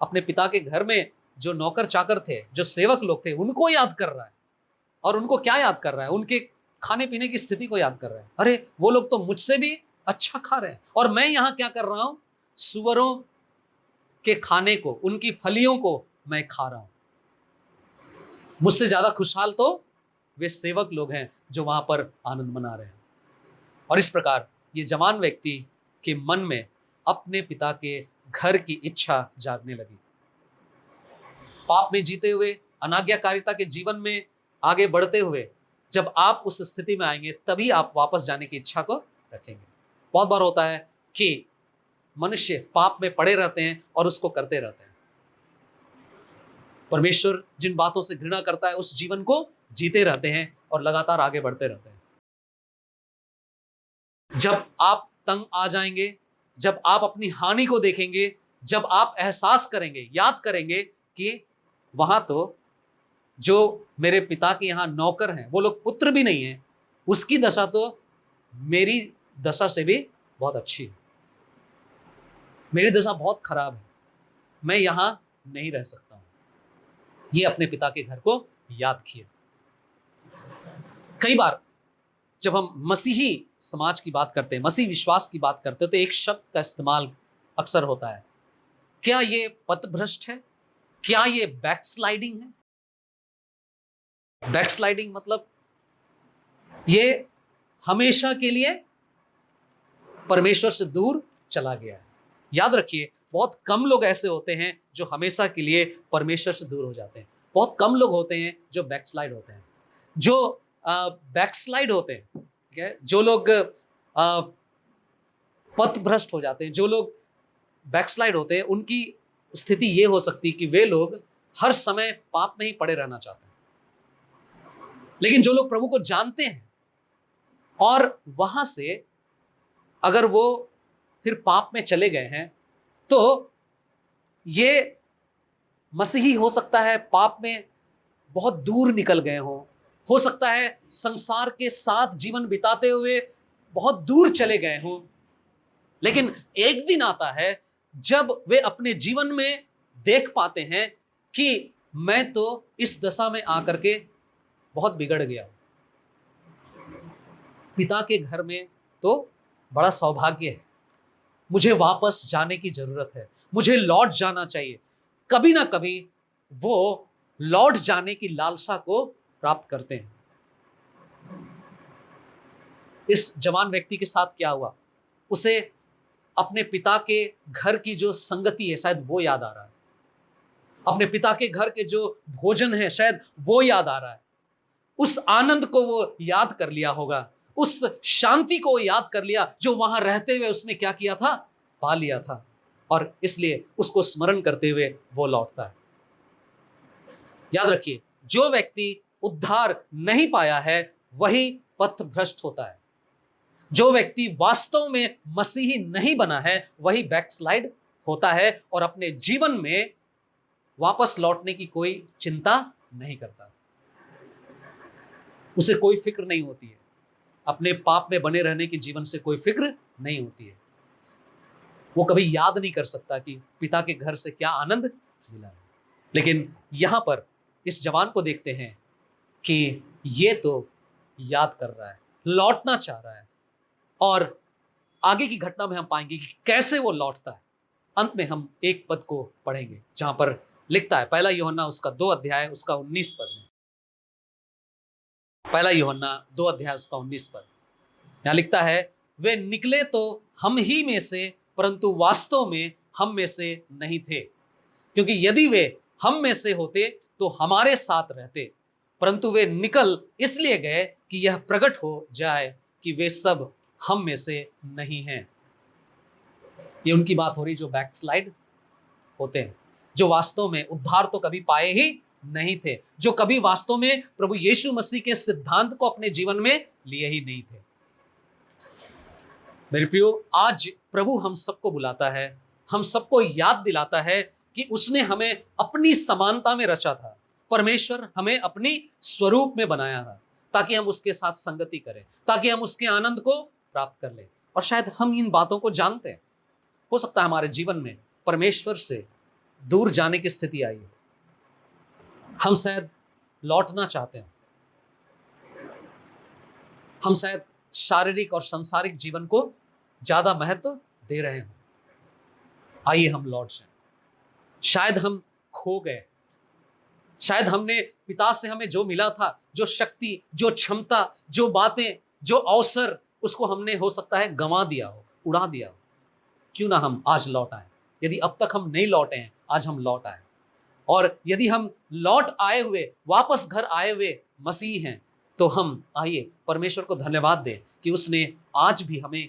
अपने पिता के घर में जो नौकर चाकर थे, जो सेवक लोग थे, उनको याद कर रहा है। और उनको क्या याद कर रहा है? उनके खाने पीने की स्थिति को याद कर रहा है। अरे वो लोग तो मुझसे भी अच्छा खा रहे हैं, और मैं यहां क्या कर रहा हूं? सुअरों के खाने को, उनकी फलियों को मैं खा रहा हूं। मुझसे ज्यादा खुशहाल तो वे सेवक लोग हैं जो वहां पर आनंद मना रहे हैं। और इस प्रकार ये जवान व्यक्ति के मन में अपने पिता के घर की इच्छा जागने लगी। पाप में जीते हुए, अनाज्ञाकारिता के जीवन में आगे बढ़ते हुए जब आप उस स्थिति में आएंगे, तभी आप वापस जाने की इच्छा को रखेंगे। बहुत बार होता है कि मनुष्य पाप में पड़े रहते हैं और उसको करते रहते हैं। परमेश्वर जिन बातों से घृणा करता है, उस जीवन को जीते रहते हैं और लगातार आगे बढ़ते रहते हैं। जब आप तंग आ जाएंगे, जब आप अपनी हानि को देखेंगे, जब आप एहसास करेंगे, याद करेंगे कि वहां तो जो मेरे पिता के यहां नौकर हैं, वो लोग पुत्र भी नहीं है, उसकी दशा तो मेरी दशा से भी बहुत अच्छी है, मेरी दशा बहुत खराब है, मैं यहां नहीं रह सकता हूं। ये अपने पिता के घर को याद किए। कई बार जब हम मसीही समाज की बात करते हैं, मसीह विश्वास की बात करते हैं, तो एक शब्द का इस्तेमाल अक्सर होता है, क्या ये पथभ्रष्ट है? क्या ये बैकस्लाइडिंग है? बैकस्लाइडिंग मतलब ये हमेशा के लिए परमेश्वर से दूर चला गया है। याद रखिए, बहुत कम लोग ऐसे होते हैं जो हमेशा के लिए परमेश्वर से दूर हो जाते हैं। बहुत कम लोग होते हैं जो बैकस्लाइड होते हैं। जो बैकस्लाइड होते हैं, ठीक है, जो लोग पथ भ्रष्ट हो जाते हैं, जो लोग बैकस्लाइड होते हैं, उनकी स्थिति ये हो सकती कि वे लोग हर समय पाप में ही पड़े रहना चाहते हैं। लेकिन जो लोग प्रभु को जानते हैं और वहां से अगर वो फिर पाप में चले गए हैं, तो ये मसीही हो सकता है पाप में बहुत दूर निकल गए हो सकता है संसार के साथ जीवन बिताते हुए बहुत दूर चले गए हों, लेकिन एक दिन आता है जब वे अपने जीवन में देख पाते हैं कि मैं तो इस दशा में आकर के बहुत बिगड़ गया। पिता के घर में तो बड़ा सौभाग्य है, मुझे वापस जाने की जरूरत है, मुझे लौट जाना चाहिए। कभी ना कभी वो लौट जाने की लालसा को प्राप्त करते हैं। इस जवान व्यक्ति के साथ क्या हुआ? उसे अपने पिता के घर की जो संगति है शायद वो याद आ रहा है, अपने पिता के घर के जो भोजन है शायद वो याद आ रहा है। उस आनंद को वो याद कर लिया होगा, उस शांति को याद कर लिया जो वहां रहते हुए उसने क्या किया था, पा लिया था, और इसलिए उसको स्मरण करते हुए वो लौटता है। याद रखिए, जो व्यक्ति उद्धार नहीं पाया है वही पथ भ्रष्ट होता है। जो व्यक्ति वास्तव में मसीही नहीं बना है वही बैकस्लाइड होता है और अपने जीवन में वापस लौटने की कोई चिंता नहीं करता। उसे कोई फिक्र नहीं होती है, अपने पाप में बने रहने की जीवन से कोई फिक्र नहीं होती है। वो कभी याद नहीं कर सकता कि पिता के घर से क्या आनंद मिला है। लेकिन यहां पर इस जवान को देखते हैं कि ये तो याद कर रहा है, लौटना चाह रहा है, और आगे की घटना में हम पाएंगे कि कैसे वो लौटता है। अंत में हम एक पद को पढ़ेंगे जहां पर लिखता है, पहला यूहन्ना उसका 2 अध्याय उसका 19 पद में, पहला यूहन्ना 2 अध्याय उसका 19 पद, यहां लिखता है, वे निकले तो हम ही में से, परंतु वास्तव में हम में से नहीं थे, क्योंकि यदि वे हम में से होते तो हमारे साथ रहते, परंतु वे निकल इसलिए गए कि यह प्रकट हो जाए कि वे सब हम में से नहीं हैं। ये उनकी बात हो रही जो बैकस्लाइड होते हैं, जो वास्तव में उद्धार तो कभी पाए ही नहीं थे, जो कभी वास्तव में प्रभु यीशु मसीह के सिद्धांत को अपने जीवन में लिए ही नहीं थे। मेरे प्रियो, आज प्रभु हम सबको बुलाता है, हम सबको याद दिलाता है कि उसने हमें अपनी समानता में रचा था। परमेश्वर हमें अपनी स्वरूप में बनाया था ताकि हम उसके साथ संगति करें, ताकि हम उसके आनंद को प्राप्त कर लें। और शायद हम इन बातों को जानते हैं, हो सकता है हमारे जीवन में परमेश्वर से दूर जाने की स्थिति आई है, हम शायद लौटना चाहते हैं, हम शायद शारीरिक और सांसारिक जीवन को ज्यादा महत्व दे रहे हैं। आइए हम लौट जाएं। शायद हम खो गए, शायद हमने पिता से हमें जो मिला था, जो शक्ति, जो क्षमता, जो बातें, जो अवसर, उसको हमने हो सकता है गंवा दिया हो, उड़ा दिया हो। क्यों ना हम आज लौट आए। यदि अब तक हम नहीं लौटे हैं, आज हम लौट आए, और यदि हम लौट आए हुए, वापस घर आए हुए मसीह हैं, तो हम आइए परमेश्वर को धन्यवाद दें कि उसने आज भी हमें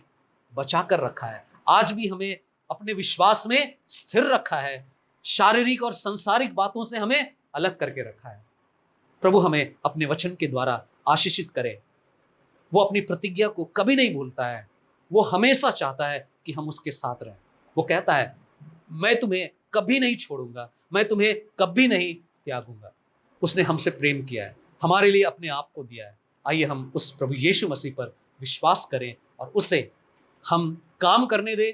बचा कर रखा है, आज भी हमें अपने विश्वास में स्थिर रखा है, शारीरिक और सांसारिक बातों से हमें अलग करके रखा है। प्रभु हमें अपने वचन के द्वारा आशीषित करे। वो अपनी प्रतिज्ञा को कभी नहीं भूलता है, वो हमेशा चाहता है कि हम उसके साथ रहें। वो कहता है, मैं तुम्हें कभी नहीं छोड़ूंगा, मैं तुम्हें कभी नहीं त्यागूंगा। उसने हमसे प्रेम किया है, हमारे लिए अपने आप को दिया है। आइए हम उस प्रभु यीशु मसीह पर विश्वास करें और उसे हम काम करने दें,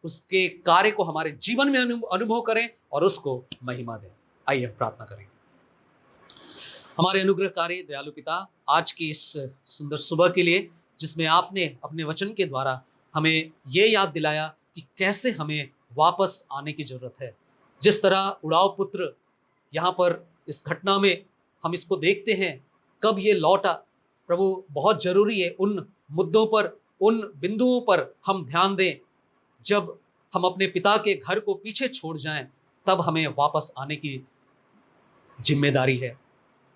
उसके कार्य को हमारे जीवन में अनुभव करें और उसको महिमा दें। आइए प्रार्थना करें। हमारे अनुग्रहकारी दयालु पिता, आज की इस सुंदर सुबह के लिए जिसमें आपने अपने वचन के द्वारा हमें ये याद दिलाया कि कैसे हमें वापस आने की जरूरत है। जिस तरह उड़ाव पुत्र यहाँ पर इस घटना में हम इसको देखते हैं, कब ये लौटा, प्रभु बहुत जरूरी है उन मुद्दों पर, उन बिंदुओं पर हम ध्यान दें। जब हम अपने पिता के घर को पीछे छोड़ जाएं, तब हमें वापस आने की जिम्मेदारी है।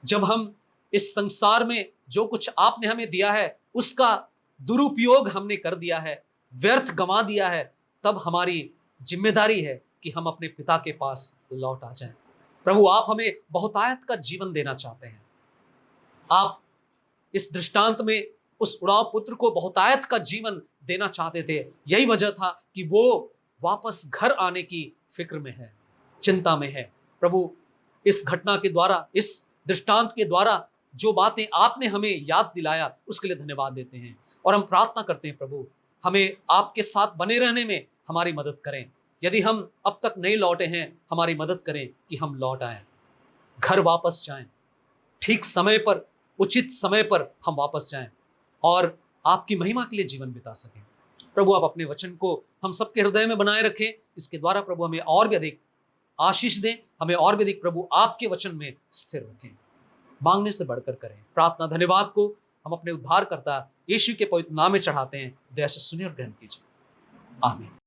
जब हम इस संसार में जो कुछ आपने हमें दिया है उसका दुरुपयोग हमने कर दिया है, व्यर्थ गंवा दिया है, तब हमारी जिम्मेदारी है कि हम अपने पिता के पास लौट आ जाएं। प्रभु, आप हमें बहुतायत का जीवन देना चाहते हैं। आप इस दृष्टांत में उस उड़ाव पुत्र को बहुतायत का जीवन देना चाहते थे। यही वजह था कि वो वापस घर आने की फिक्र में है, चिंता में है। प्रभु, इस घटना के द्वारा, इस दृष्टांत के द्वारा जो बातें आपने हमें याद दिलाया, उसके लिए धन्यवाद देते हैं। और हम प्रार्थना करते हैं प्रभु, हमें आपके साथ बने रहने में हमारी मदद करें। यदि हम अब तक नहीं लौटे हैं, हमारी मदद करें कि हम लौट आएं, घर वापस जाएं, ठीक समय पर, उचित समय पर हम वापस जाएं और आपकी महिमा के लिए जीवन बिता सकें। प्रभु, आप अपने वचन को हम सबके हृदय में बनाए रखें। इसके द्वारा प्रभु हमें और भी अधिक आशीष दें, हमें और भी अधिक प्रभु आपके वचन में स्थिर रखें। मांगने से बढ़कर करें। प्रार्थना धन्यवाद को हम अपने उद्धारकर्ता यीशु के पवित्र नाम में चढ़ाते हैं। दया से सुनिए और ग्रहण कीजिए। आमीन।